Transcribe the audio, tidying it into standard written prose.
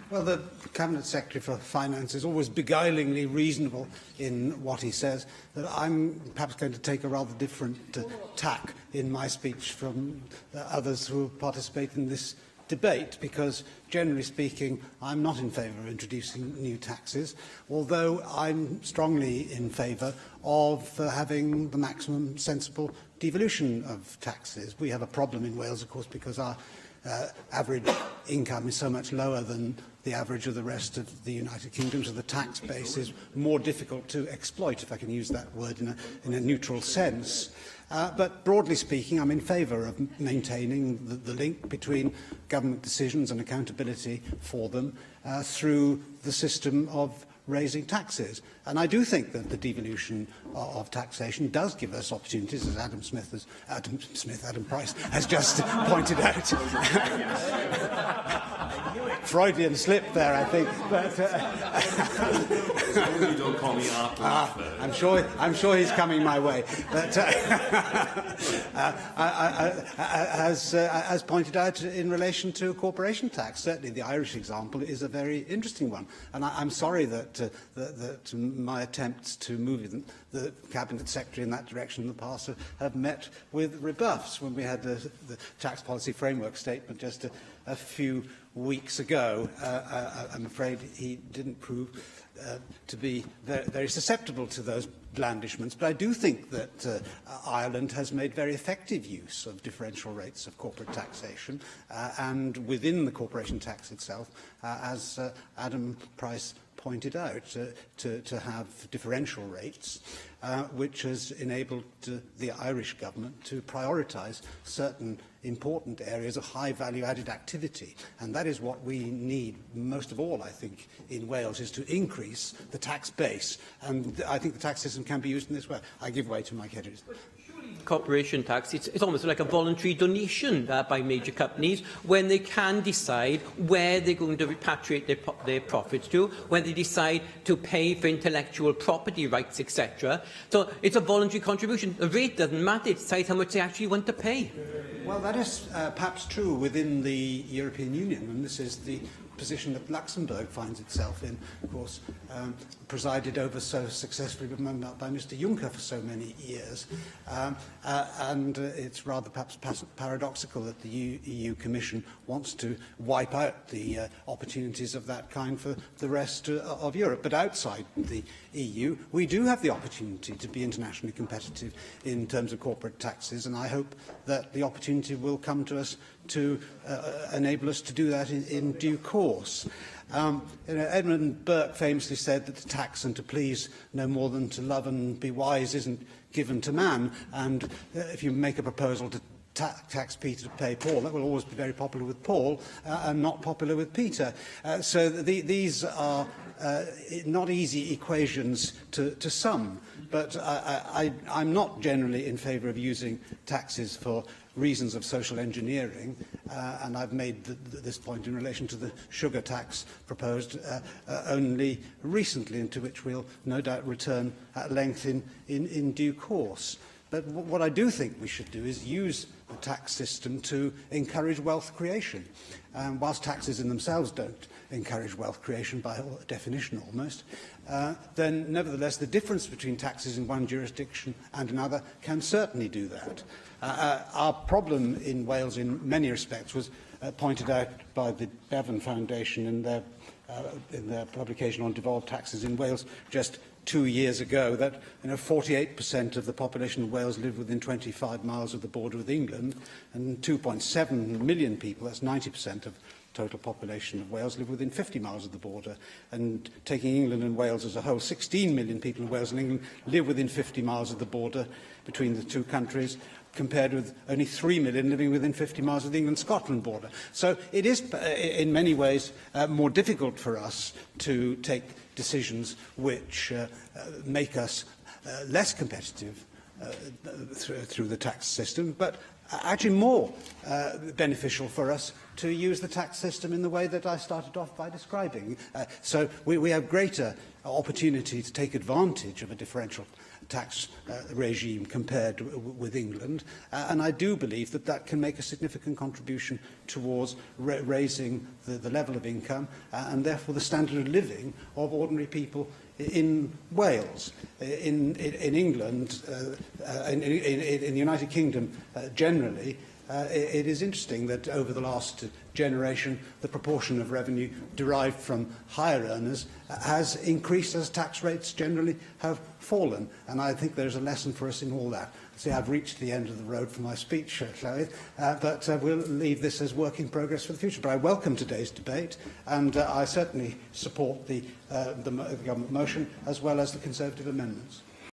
Well, the Cabinet Secretary for Finance is always beguilingly reasonable in what he says. That I'm perhaps going to take a rather different tack in my speech from others who participate in this debate, because, generally speaking, I'm not in favour of introducing new taxes, although I'm strongly in favour of having the maximum sensible devolution of taxes. We have a problem in Wales, of course, because our average income is so much lower than the average of the rest of the United Kingdom, so the tax base is more difficult to exploit, if I can use that word in a neutral sense. But broadly speaking, I'm in favour of maintaining the link between government decisions and accountability for them through the system of raising taxes. And I do think that the devolution of taxation does give us opportunities, as Adam Price has just pointed out. Freudian slip there, I think. But you don't call me up. I'm sure he's coming my way. But as pointed out in relation to corporation tax, certainly the Irish example is a very interesting one. And I'm sorry that my attempts to move the Cabinet Secretary in that direction in the past have met with rebuffs. When we had the tax policy framework statement just a few weeks ago, I'm afraid he didn't prove to be very susceptible to those blandishments. But I do think that Ireland has made very effective use of differential rates of corporate taxation, and within the corporation tax itself, as Adam Price pointed out, to have differential rates, which has enabled the Irish government to prioritise certain important areas of high value-added activity. And that is what we need most of all, I think, in Wales, is to increase the tax base. And I think the tax system can be used in this way. I give way to Mike Hedges. Corporation tax, it's almost like a voluntary donation by major companies when they can decide where they're going to repatriate their profits to, when they decide to pay for intellectual property rights, etc. So it's a voluntary contribution. The rate doesn't matter, it decides how much they actually want to pay. Well, that is perhaps true within the European Union, and this is the position that Luxembourg finds itself in, of course, presided over so successfully by Mr Juncker for so many years. And it's rather perhaps paradoxical that the EU Commission wants to wipe out the opportunities of that kind for the rest of Europe. But outside the EU, we do have the opportunity to be internationally competitive in terms of corporate taxes, and I hope that the opportunity will come to us to enable us to do that in due course. Edmund Burke famously said that to tax and to please no more than to love and be wise isn't given to man, and if you make a proposal to tax Peter to pay Paul, that will always be very popular with Paul and not popular with Peter. So these are not easy equations to sum, but I'm not generally in favour of using taxes for reasons of social engineering, and I've made this point in relation to the sugar tax proposed only recently, and to which we'll no doubt return at length in due course. But what I do think we should do is use the tax system to encourage wealth creation. Whilst taxes in themselves don't encourage wealth creation by definition almost, then nevertheless the difference between taxes in one jurisdiction and another can certainly do that. Our problem in Wales in many respects was pointed out by the Bevan Foundation in their publication on devolved taxes in Wales just 2 years ago, that 48% of the population of Wales live within 25 miles of the border with England, and 2.7 million people, that's 90% of total population of Wales, live within 50 miles of the border. And taking England and Wales as a whole, 16 million people in Wales and England live within 50 miles of the border between the two countries, compared with only 3 million living within 50 miles of the England-Scotland border. So it is, in many ways, more difficult for us to take decisions which make us less competitive through the tax system, but actually more beneficial for us to use the tax system in the way that I started off by describing. So we have greater opportunity to take advantage of a differential tax regime compared with England, and I do believe that that can make a significant contribution towards raising the level of income and therefore the standard of living of ordinary people in Wales. In England, in the United Kingdom generally, it is interesting that over the last generation, the proportion of revenue derived from higher earners has increased as tax rates generally have fallen. And I think there's a lesson for us in all that. See, I've reached the end of the road for my speech, Llywydd, but we'll leave this as work in progress for the future. But I welcome today's debate, and I certainly support the government motion as well as the Conservative amendments.